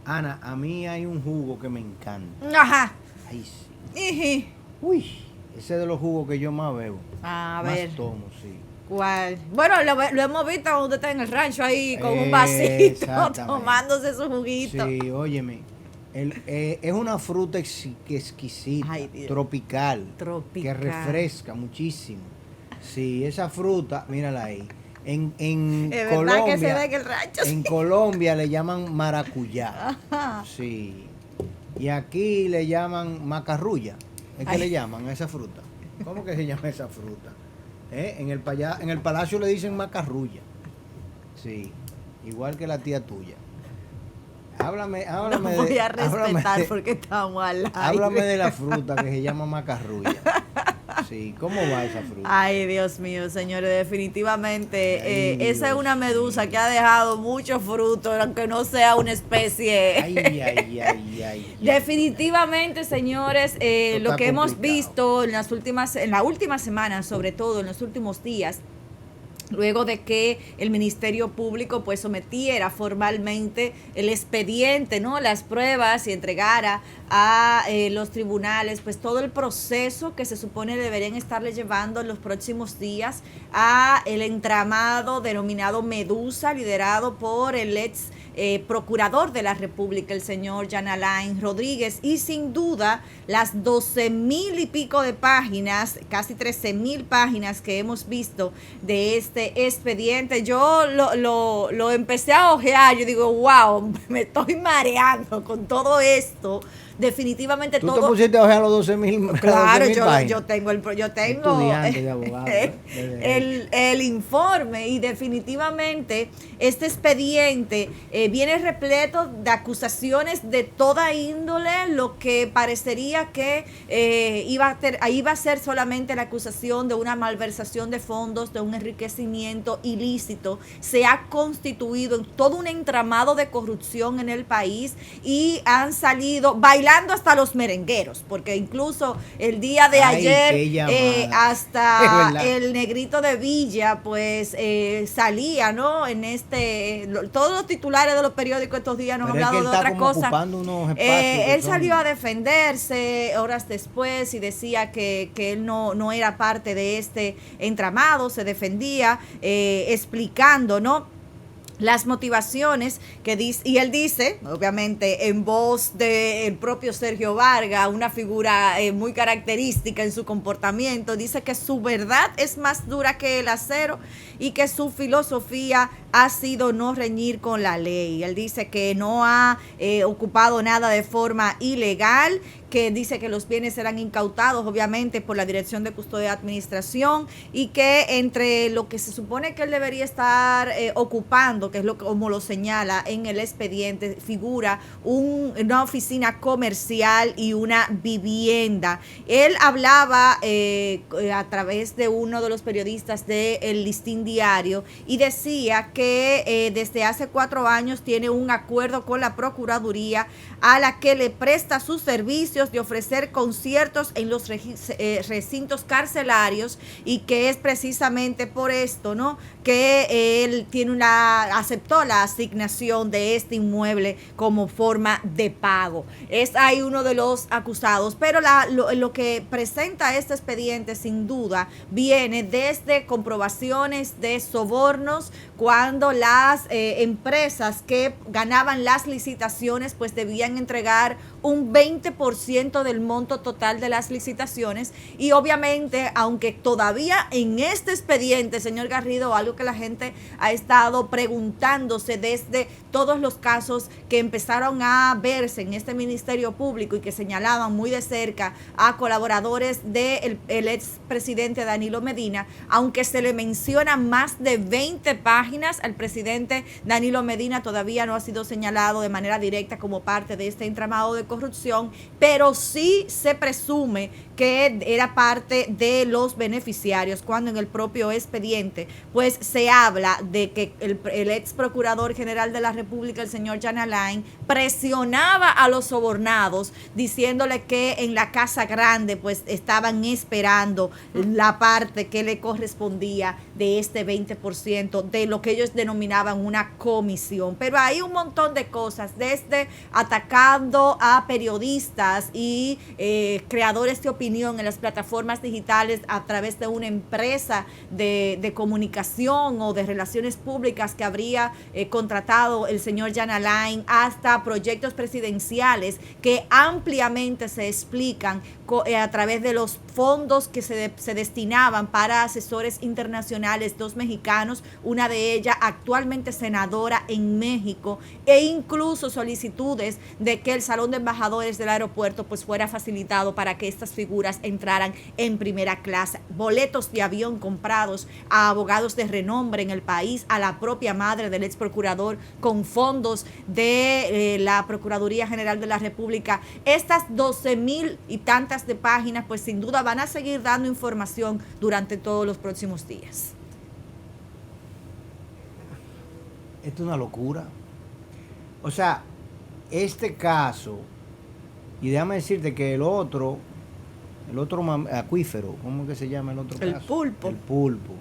Ana, a mí hay un jugo que me encanta. Ajá. Ay, sí. Iji. Uy, ese es de los jugos que yo más bebo. A Más ver, tomo, sí. ¿cuál? Bueno, lo hemos visto cuando usted está en el rancho ahí con un vasito Exactamente. tomándose su juguito. Sí, óyeme. Es una fruta exquisita, Ay, Dios. tropical, Tropical. que refresca muchísimo. Sí, esa fruta, mírala ahí. En Es verdad Colombia, que se ve en el rancho. en Colombia le llaman maracuyá. Ajá. Sí. Y aquí le llaman macarrulla. Es que Ay. le llaman a esa fruta. ¿Cómo que se llama esa fruta? En el palacio le dicen macarrulla. Sí. Igual que la tía tuya. Háblame No voy a respetar porque estamos al aire. háblame de la fruta que se llama macarrulla. Sí, ¿cómo va esa fruta? Ay, Dios mío, señores, definitivamente Ay, esa es Dios una medusa mío. que ha dejado muchos frutos, aunque no sea una especie. Ay, ay, ay, ay. Definitivamente, señores, Esto lo está que hemos complicado. visto en la última semana, sobre todo en los últimos días, luego de que el Ministerio Público pues sometiera formalmente el expediente, ¿no? Las pruebas y entregara a los tribunales pues todo el proceso que se supone deberían estarle llevando en los próximos días a el entramado denominado Medusa, liderado por el ex procurador de la República, el señor Jan Alain Rodríguez, y sin duda las 12,000 y pico de páginas, casi 13,000 páginas que hemos visto de este expediente. Yo lo empecé a ojear, yo digo, wow, me estoy mareando con todo esto. Definitivamente ¿Tú todo. te pusiste a ojear los 12,000? Claro, 12,000 páginas? yo tengo Estudiante de abogado, el informe, y definitivamente este expediente viene repleto de acusaciones de toda índole, lo que parecería que iba a ser solamente la acusación de una malversación de fondos, de un enriquecimiento ilícito. Se ha constituido en todo un entramado de corrupción en el país y han salido bailando hasta los merengueros, porque incluso el día de ayer hasta el negrito de Villa pues salía, ¿no? En todos los titulares de los periódicos estos días no han hablado de otra cosa. Él salió a defenderse horas después y decía que él no era parte de este entramado, se defendía explicando, ¿no?, las motivaciones que dice, y él dice, obviamente en voz del propio Sergio Vargas, una figura muy característica en su comportamiento, dice que su verdad es más dura que el acero y que su filosofía ha sido no reñir con la ley. Él dice que no ha ocupado nada de forma ilegal, que dice que los bienes serán incautados obviamente por la Dirección de Custodia y Administración, y que entre lo que se supone que él debería estar ocupando, que es como lo señala en el expediente, figura una oficina comercial y una vivienda. Él hablaba a través de uno de los periodistas de El Listín Diario y decía que desde hace 4 años tiene un acuerdo con la Procuraduría a la que le presta sus servicios de ofrecer conciertos en los recintos carcelarios, y que es precisamente por esto, ¿no?, que él aceptó la asignación de este inmueble como forma de pago. Es ahí uno de los acusados, pero lo que presenta este expediente sin duda viene desde comprobaciones de sobornos, cuando las empresas que ganaban las licitaciones pues debían entregar un 20% del monto total de las licitaciones. Y obviamente, aunque todavía en este expediente, señor Garrido, algo que la gente ha estado preguntándose desde todos los casos que empezaron a verse en este Ministerio Público y que señalaban muy de cerca a colaboradores del expresidente Danilo Medina, aunque se le menciona más de 20 páginas, al presidente Danilo Medina todavía no ha sido señalado de manera directa como parte de este entramado de corrupción, pero sí se presume que era parte de los beneficiarios, cuando en el propio expediente pues se habla de que el ex procurador general de la República, el señor Jan Alain, presionaba a los sobornados diciéndole que en la Casa Grande pues estaban esperando la parte que le correspondía de este 20% de lo que ellos ellos denominaban una comisión. Pero hay un montón de cosas, desde atacando a periodistas y creadores de opinión en las plataformas digitales a través de una empresa de comunicación o de relaciones públicas que habría contratado el señor Jan Alain, hasta proyectos presidenciales que ampliamente se explican a través de los fondos que se destinaban para asesores internacionales, 2 mexicanos, una de ellas actualmente senadora en México, e incluso solicitudes de que el salón de embajadores del aeropuerto pues fuera facilitado para que estas figuras entraran en primera clase, boletos de avión comprados a abogados de renombre en el país, a la propia madre del ex procurador con fondos de la Procuraduría General de la República. Estas 12,000 y tantas de páginas pues sin duda van a seguir dando información durante todos los próximos días. Esto es una locura. O sea, este caso, y déjame decirte que el otro acuífero, ¿cómo es que se llama el otro caso? El pulpo. El pulpo.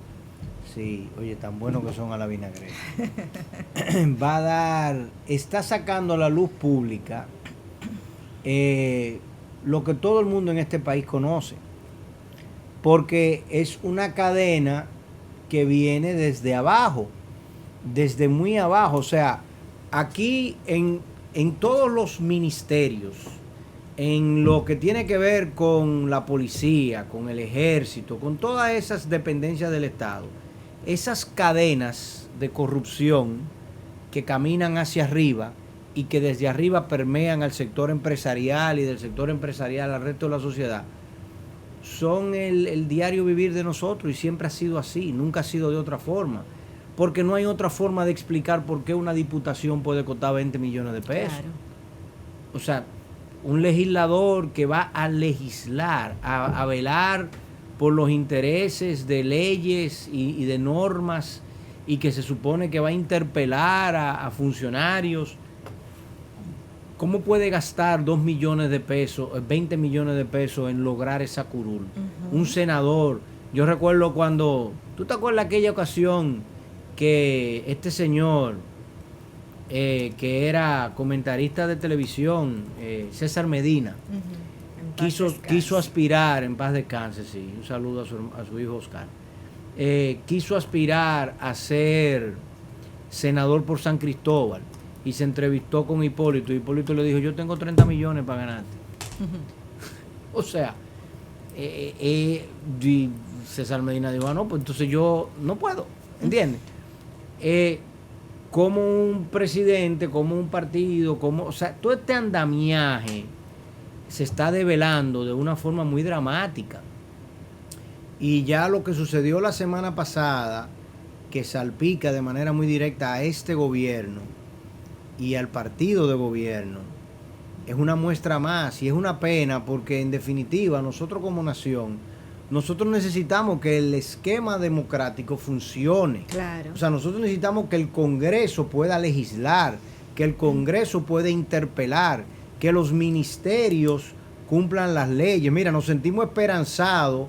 Sí, oye, tan bueno que son a la vinagreta. Está sacando a la luz pública lo que todo el mundo en este país conoce. Porque es una cadena que viene desde abajo, desde muy abajo. O sea, aquí en todos los ministerios, en lo que tiene que ver con la policía, con el ejército, con todas esas dependencias del Estado, esas cadenas de corrupción que caminan hacia arriba y que desde arriba permean al sector empresarial y del sector empresarial al resto de la sociedad, son el diario vivir de nosotros, y siempre ha sido así, nunca ha sido de otra forma, porque no hay otra forma de explicar por qué una diputación puede costar 20 millones de pesos. Claro. O sea, un legislador que va a legislar, a velar por los intereses de leyes y de normas, y que se supone que va a interpelar a funcionarios, ¿cómo puede gastar 2 millones de pesos, 20 millones de pesos en lograr esa curul? Un senador, yo recuerdo cuando, ¿tú te acuerdas aquella ocasión que este señor, que era comentarista de televisión, César Medina, quiso aspirar, en paz descanse, sí, un saludo a su hijo Oscar, quiso aspirar a ser senador por San Cristóbal, y se entrevistó con Hipólito, y Hipólito le dijo: yo tengo 30 millones para ganarte. O sea, César Medina dijo: no, pues entonces yo no puedo, ¿entiendes? Como un presidente, como un partido, o sea, todo este andamiaje se está develando de una forma muy dramática. Y ya lo que sucedió la semana pasada, que salpica de manera muy directa a este gobierno y al partido de gobierno, es una muestra más, y es una pena, porque en definitiva nosotros como nación, nosotros necesitamos que el esquema democrático funcione. Claro. O sea, nosotros necesitamos que el Congreso pueda legislar, que el Congreso pueda interpelar, que los ministerios cumplan las leyes. Mira, nos sentimos esperanzados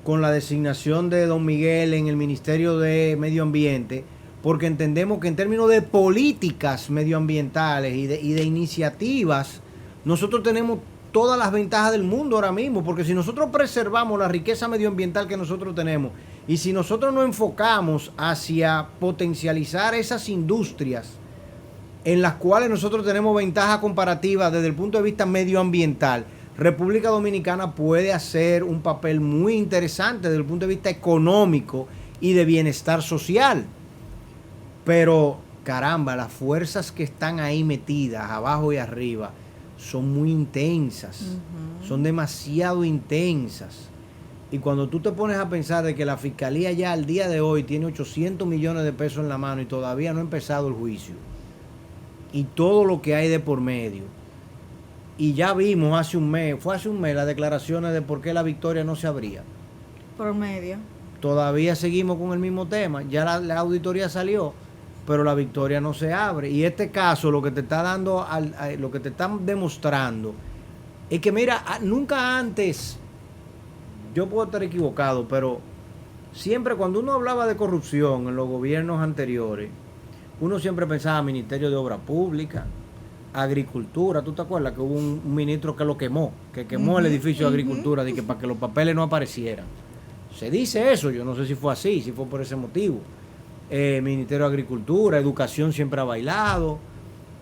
con la designación de don Miguel en el Ministerio de Medio Ambiente, porque entendemos que en términos de políticas medioambientales y de iniciativas, nosotros tenemos todas las ventajas del mundo ahora mismo, porque si nosotros preservamos la riqueza medioambiental que nosotros tenemos, y si nosotros nos enfocamos hacia potencializar esas industrias en las cuales nosotros tenemos ventaja comparativa desde el punto de vista medioambiental, República Dominicana puede hacer un papel muy interesante desde el punto de vista económico y de bienestar social. Pero, caramba, las fuerzas que están ahí metidas, abajo y arriba, son muy intensas, son demasiado intensas. Y cuando tú te pones a pensar de que la Fiscalía ya al día de hoy tiene 800 millones de pesos en la mano y todavía no ha empezado el juicio, y todo lo que hay de por medio, y ya vimos fue hace un mes las declaraciones de por qué la Victoria no se abría. Por medio. Todavía seguimos con el mismo tema, ya la auditoría salió, pero la Victoria no se abre. Y este caso lo que te está dando, lo que te están demostrando, es que mira, nunca antes, yo puedo estar equivocado, pero siempre cuando uno hablaba de corrupción en los gobiernos anteriores, uno siempre pensaba Ministerio de Obras Públicas, Agricultura. ¿Tú te acuerdas que hubo un ministro que lo quemó, que quemó el edificio de Agricultura para que los papeles no aparecieran? Se dice eso, yo no sé si fue así, si fue por ese motivo. Ministerio de Agricultura, Educación siempre ha bailado,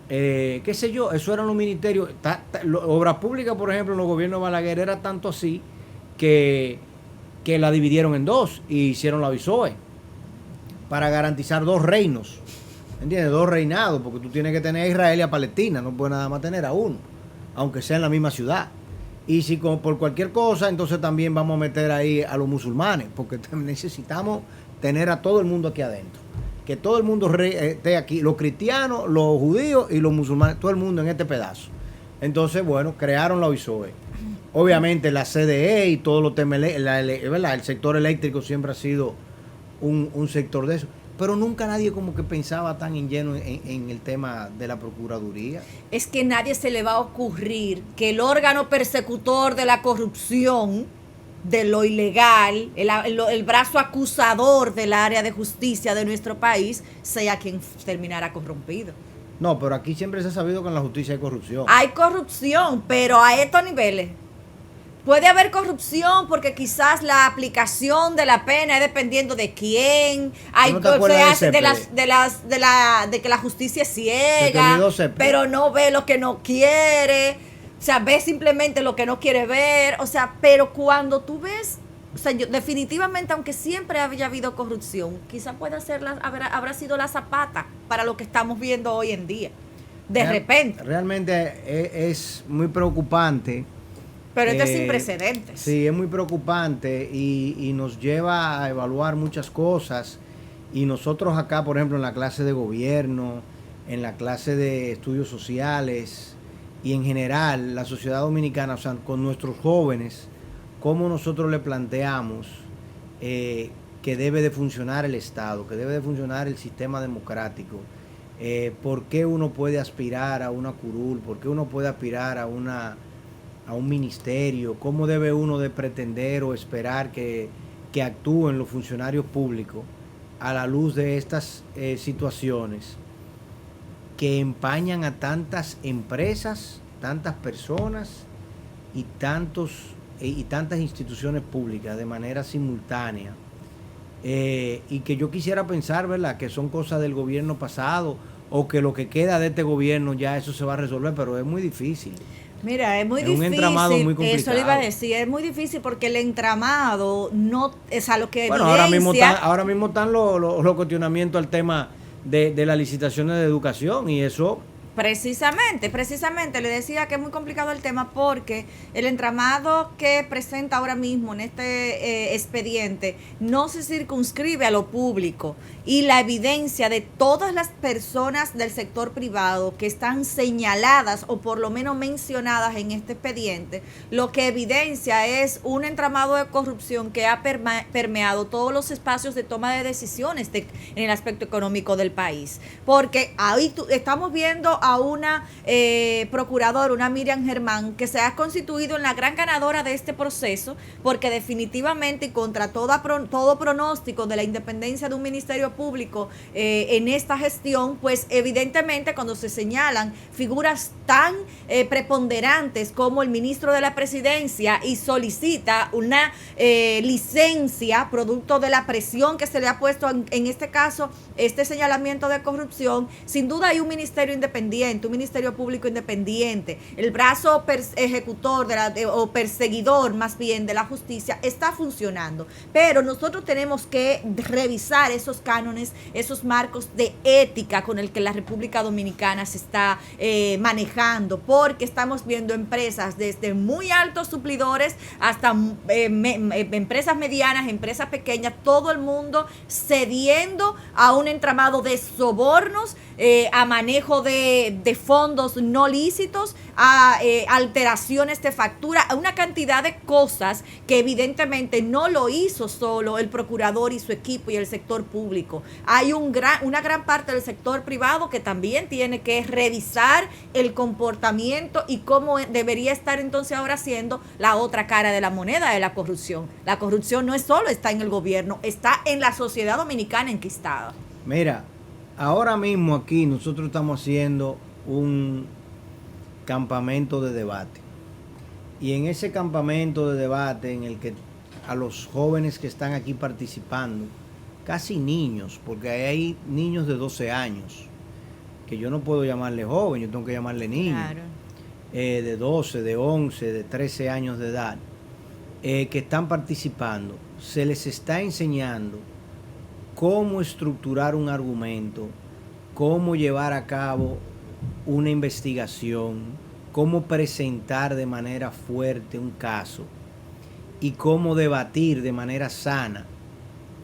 qué sé yo, eso eran los ministerios. Obras Públicas, por ejemplo, en los gobiernos de Balaguer era tanto así que la dividieron en dos y hicieron la BISOE para garantizar dos reinos. ¿Entiendes? Dos reinados, porque tú tienes que tener a Israel y a Palestina, no puedes nada más tener a uno, aunque sea en la misma ciudad. Y si por cualquier cosa, entonces también vamos a meter ahí a los musulmanes, porque necesitamos tener a todo el mundo aquí adentro. Que todo el mundo esté aquí, los cristianos, los judíos y los musulmanes, todo el mundo en este pedazo. Entonces, bueno, crearon la OISOE. Obviamente la CDE y todos los temas, ¿verdad? El sector eléctrico siempre ha sido un sector de eso. Pero nunca nadie como que pensaba tan ingenuo en el tema de la Procuraduría. Es que nadie se le va a ocurrir que el órgano persecutor de la corrupción, de lo ilegal, el brazo acusador del área de justicia de nuestro país, sea quien terminara corrompido. No, pero aquí siempre se ha sabido que en la justicia hay corrupción. Hay corrupción, pero a estos niveles. Puede haber corrupción porque quizás la aplicación de la pena es dependiendo de quién. Hay ¿No te acuerdas de que la justicia es ciega, pero no ve lo que no quiere. O sea, ve simplemente lo que no quiere ver. O sea, pero cuando tú ves, o sea, definitivamente, aunque siempre haya habido corrupción, quizás habrá sido la zapata para lo que estamos viendo hoy en día. De repente. Realmente es muy preocupante. Pero esto es sin precedentes. Sí, es muy preocupante y nos lleva a evaluar muchas cosas. Y nosotros acá, por ejemplo, en la clase de gobierno, en la clase de estudios sociales y en general la sociedad dominicana, o sea, con nuestros jóvenes, cómo nosotros le planteamos que debe de funcionar el Estado, que debe de funcionar el sistema democrático. ¿Por qué uno puede aspirar a una curul? ¿Por qué uno puede aspirar a un ministerio? ¿Cómo debe uno de pretender o esperar que actúen los funcionarios públicos a la luz de estas situaciones que empañan a tantas empresas, tantas personas y tantas instituciones públicas de manera simultánea? Y que yo quisiera pensar, ¿verdad?, que son cosas del gobierno pasado o que lo que queda de este gobierno ya eso se va a resolver, pero es muy difícil. Mira, es muy difícil. Un entramado muy complicado. Eso le iba a decir, es muy difícil porque el entramado no es a lo que bueno, evidencia. ahora mismo están los cuestionamientos al tema de las licitaciones de educación y eso. Precisamente, le decía que es muy complicado el tema porque el entramado que presenta ahora mismo en este expediente no se circunscribe a lo público y la evidencia de todas las personas del sector privado que están señaladas o por lo menos mencionadas en este expediente, lo que evidencia es un entramado de corrupción que ha permeado todos los espacios de toma de decisiones en el aspecto económico del país. Porque ahí estamos viendo a una procuradora, una Miriam Germán, que se ha constituido en la gran ganadora de este proceso, porque definitivamente y contra todo pronóstico de la independencia de un ministerio público en esta gestión, pues evidentemente cuando se señalan figuras tan preponderantes como el ministro de la Presidencia y solicita una licencia producto de la presión que se le ha puesto en este caso, este señalamiento de corrupción, sin duda hay un ministerio independiente, un ministerio público independiente, el brazo ejecutor o perseguidor más bien de la justicia está funcionando, pero nosotros tenemos que revisar esos cánones, esos marcos de ética con el que la República Dominicana se está manejando, porque estamos viendo empresas desde muy altos suplidores hasta empresas medianas, empresas pequeñas, todo el mundo cediendo a un entramado de sobornos a manejo de fondos no lícitos, a alteraciones de factura, a una cantidad de cosas que evidentemente no lo hizo solo el procurador y su equipo y el sector público. Hay una gran parte del sector privado que también tiene que revisar el comportamiento y cómo debería estar entonces ahora siendo la otra cara de la moneda de la corrupción. La corrupción no es solo está en el gobierno, está en la sociedad dominicana enquistada. Mira, ahora mismo aquí nosotros estamos haciendo un campamento de debate. Y en ese campamento de debate en el que a los jóvenes que están aquí participando, casi niños, porque hay niños de 12 años, que yo no puedo llamarle joven, yo tengo que llamarle niño, claro. De 12, de 11, de 13 años de edad, que están participando, se les está enseñando cómo estructurar un argumento, cómo llevar a cabo una investigación, cómo presentar de manera fuerte un caso y cómo debatir de manera sana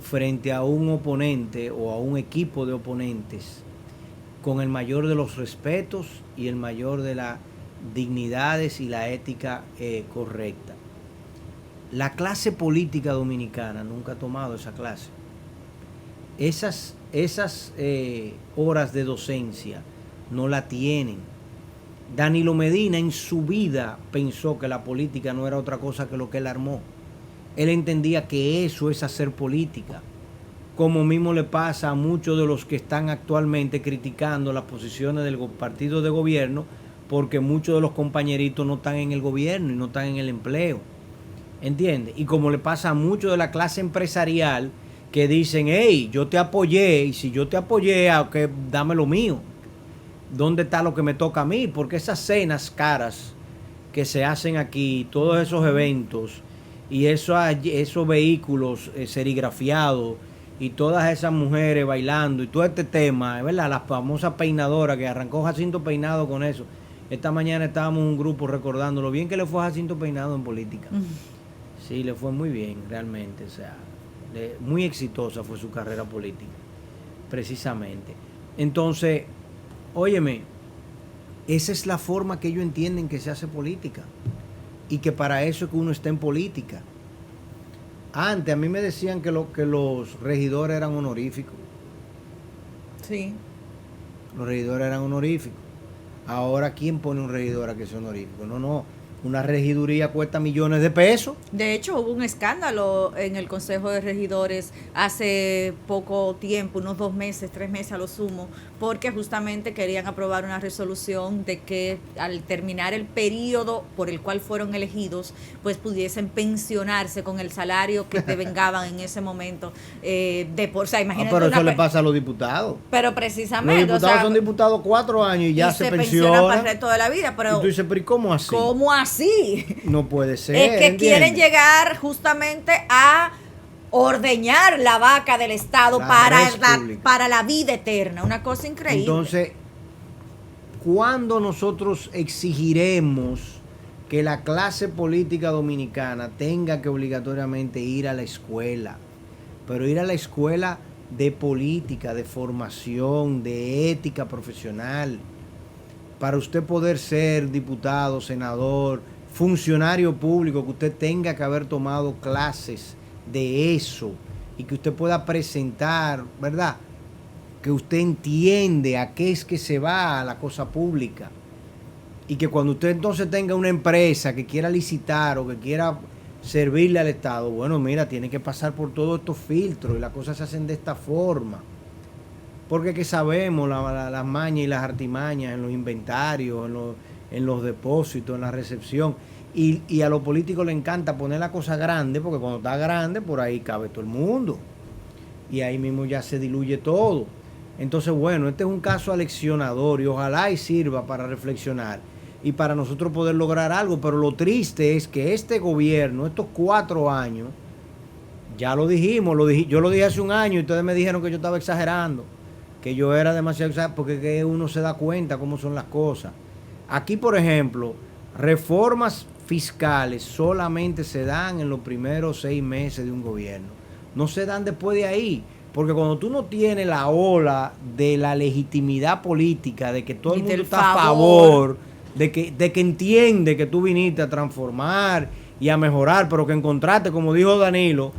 frente a un oponente o a un equipo de oponentes con el mayor de los respetos y el mayor de las dignidades y la ética correcta. La clase política dominicana nunca ha tomado esa clase. Esas horas de docencia no la tienen. Danilo Medina en su vida pensó que la política no era otra cosa que lo que él armó. Él entendía que eso es hacer política, como mismo le pasa a muchos de los que están actualmente criticando las posiciones del partido de gobierno, porque muchos de los compañeritos no están en el gobierno y no están en el empleo, ¿entiendes? Y como le pasa a muchos de la clase empresarial que dicen, hey, yo te apoyé, y si yo te apoyé, okay, dame lo mío. ¿Dónde está lo que me toca a mí? Porque esas cenas caras que se hacen aquí, todos esos eventos y esos vehículos serigrafiados y todas esas mujeres bailando y todo este tema, ¿verdad? La famosa peinadora que arrancó Jacinto Peinado con eso. Esta mañana estábamos en un grupo recordando lo bien que le fue a Jacinto Peinado en política. Sí, le fue muy bien, realmente. O sea, muy exitosa fue su carrera política, precisamente. Entonces, óyeme, esa es la forma que ellos entienden que se hace política y que para eso es que uno está en política. Antes a mí me decían que los regidores eran honoríficos. Sí. Los regidores eran honoríficos. Ahora, ¿quién pone un regidor a que sea honorífico? No. Una regiduría cuesta millones de pesos. De hecho, hubo un escándalo en el Consejo de Regidores hace poco tiempo, unos 2 meses, 3 meses a lo sumo, porque justamente querían aprobar una resolución de que al terminar el periodo por el cual fueron elegidos, pues pudiesen pensionarse con el salario que devengaban en ese momento. O sea, imagínate. Pero eso le pasa a los diputados. Pero precisamente. Los diputados son diputados 4 años y ya se pensionan para el resto de la vida. Pero, y tú dices, pero ¿y cómo así? ¿Cómo así? No puede ser. Es que quieren llegar justamente a ordeñar la vaca del Estado para la vida eterna. Una cosa increíble. Entonces, ¿cuándo nosotros exigiremos que la clase política dominicana tenga que obligatoriamente ir a la escuela? Pero ir a la escuela de política, de formación, de ética profesional. Para usted poder ser diputado, senador, funcionario público, que usted tenga que haber tomado clases de eso y que usted pueda presentar, ¿verdad? Que usted entiende a qué es que se va a la cosa pública. Y que cuando usted entonces tenga una empresa que quiera licitar o que quiera servirle al Estado, bueno, mira, tiene que pasar por todos estos filtros y las cosas se hacen de esta forma. Porque que sabemos las mañas y las artimañas en los inventarios, en los depósitos, en la recepción. Y a los políticos les encanta poner la cosa grande, porque cuando está grande, por ahí cabe todo el mundo. Y ahí mismo ya se diluye todo. Entonces, bueno, este es un caso aleccionador y ojalá y sirva para reflexionar y para nosotros poder lograr algo. Pero lo triste es que este gobierno, estos 4 años, ya lo dijimos, yo lo dije hace un año y ustedes me dijeron que yo estaba exagerando, que yo era demasiado exagerado, porque que uno se da cuenta cómo son las cosas. Aquí, por ejemplo, reformas fiscales solamente se dan en los primeros 6 meses de un gobierno. No se dan después de ahí. Porque cuando tú no tienes la ola de la legitimidad política, de que todo el Y mundo del está a favor. favor, de que entiende que tú viniste a transformar y a mejorar, pero que encontraste, como dijo Danilo,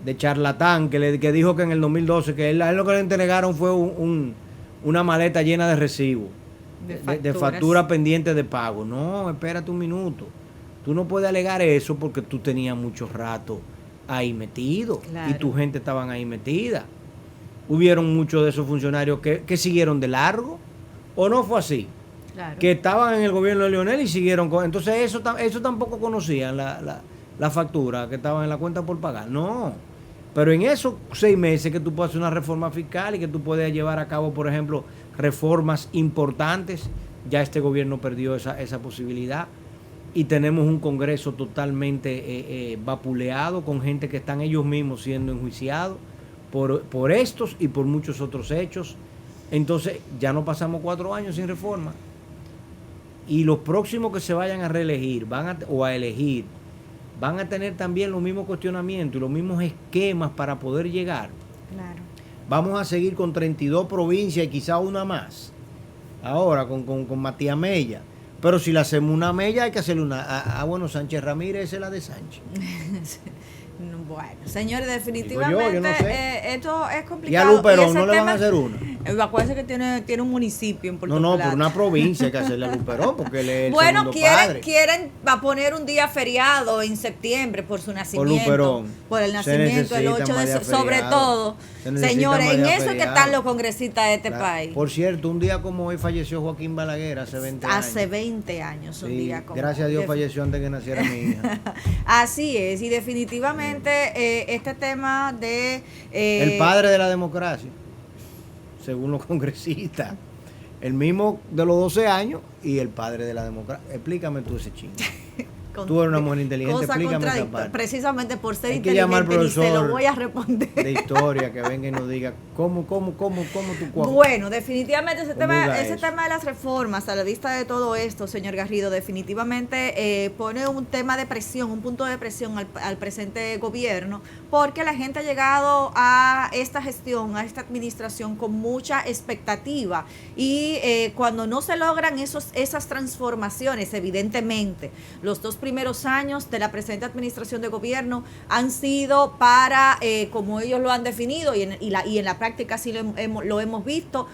de charlatán, que dijo que en el 2012, que a él lo que le entregaron fue una maleta llena de recibos, de facturas pendientes de pago. No, espérate un minuto. Tú no puedes alegar eso porque tú tenías mucho rato ahí metido, Claro. y tu gente estaban ahí metida. Hubieron muchos de esos funcionarios que siguieron de largo, o no fue así, Claro. que estaban en el gobierno de Leonel y siguieron con... Entonces eso tampoco conocían la factura que estaban en la cuenta por pagar. No, pero en esos 6 meses que tú puedes hacer una reforma fiscal y que tú puedes llevar a cabo, por ejemplo, reformas importantes, ya este gobierno perdió esa posibilidad. Y tenemos un Congreso totalmente vapuleado, con gente que están ellos mismos siendo enjuiciados por estos y por muchos otros hechos. Entonces ya no pasamos 4 años sin reforma. Y los próximos que se vayan a reelegir o a elegir van a tener también los mismos cuestionamientos y los mismos esquemas para poder llegar. Claro. Vamos a seguir con 32 provincias y quizá una más. Ahora con Matías Mella. Pero si le hacemos una mella, hay que hacerle una... bueno, Sánchez Ramírez, esa es la de Sánchez. Bueno, señores, Digo definitivamente yo no sé. Esto es Y complicado. a Luperón ese no le van tema- a hacer una. Acuérdense que tiene un municipio en Puerto No, Plata. por una provincia hay que hacerle a Luperón, porque él es el Bueno, segundo padre. quieren va a poner un día feriado en septiembre por su nacimiento. Luperón. Por el Se nacimiento, el necesita 8 más de días sobre feriado. todo. Se necesita Señores, más en días eso es que feriado. están los congresistas de este Claro. país. Por cierto, un día como hoy falleció Joaquín Balaguer, hace 20 años. Hace 20 años, un Sí, día como gracias a Dios hoy. falleció antes que naciera mi hija. Así es, y definitivamente este tema de... El padre de la democracia, según los congresistas. El mismo de los 12 años y el padre de la democracia. Explícame tú ese chingo. Tú eres una mujer inteligente, cosa explícame esa contradictoria. parte. Precisamente por ser Hay que llamar al inteligente, y se profesor lo voy a responder. de historia que venga y nos diga cómo tú Bueno, definitivamente ese Comulga eso. tema de las reformas, a la vista de todo esto, señor Garrido, definitivamente pone un tema de presión, un punto de presión al presente gobierno, porque la gente ha llegado a esta gestión, a esta administración con mucha expectativa, y cuando no se logran esas transformaciones, evidentemente, los 2 primeros años de la presente administración de gobierno han sido para, como ellos lo han definido, y en la práctica así lo hemos visto,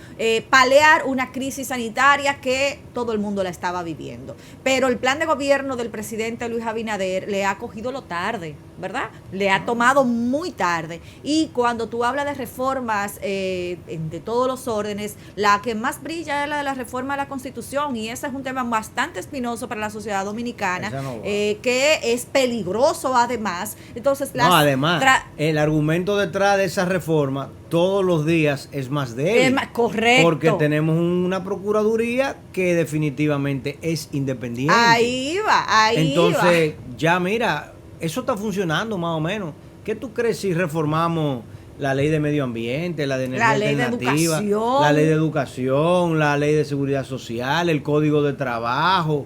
paliar una crisis sanitaria que todo el mundo la estaba viviendo. Pero el plan de gobierno del presidente Luis Abinader le ha cogido lo tarde, ¿verdad? Le ha tomado muy tarde. Y cuando tú hablas de reformas de todos los órdenes, la que más brilla es la de la reforma de la Constitución, y ese es un tema bastante espinoso para la sociedad dominicana, Esa no va. que es peligroso además. Entonces, además, el argumento detrás de esa reforma todos los días es más débil. Correcto. Porque tenemos una procuraduría que definitivamente es independiente. Ahí va. Entonces, ya mira, eso está funcionando más o menos. ¿Qué tú crees si reformamos la ley de medio ambiente, la de energía La ley de alternativa, educación, la ley de educación, la ley de seguridad social, el código de trabajo?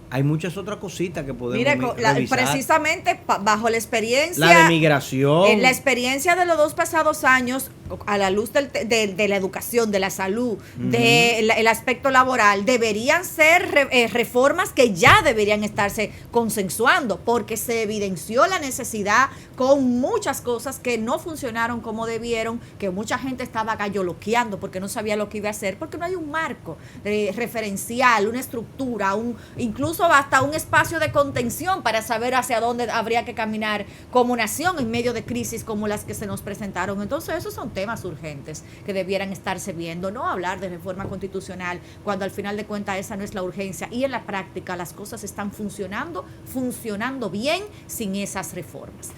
Hay muchas otras cositas que podemos revisar. Precisamente bajo la experiencia. La de migración. En la experiencia de los 2 pasados años, a la luz de la educación, de la salud, del aspecto laboral, deberían ser reformas que ya deberían estarse consensuando, porque se evidenció la necesidad con muchas cosas que no funcionaron como debieron, que mucha gente estaba galloloqueando porque no sabía lo que iba a hacer, porque no hay un marco referencial, una estructura, incluso hasta un espacio de contención para saber hacia dónde habría que caminar como nación en medio de crisis como las que se nos presentaron. Entonces esos son temas urgentes que debieran estarse viendo, no hablar de reforma constitucional cuando al final de cuentas esa no es la urgencia, y en la práctica las cosas están funcionando bien sin esas reformas.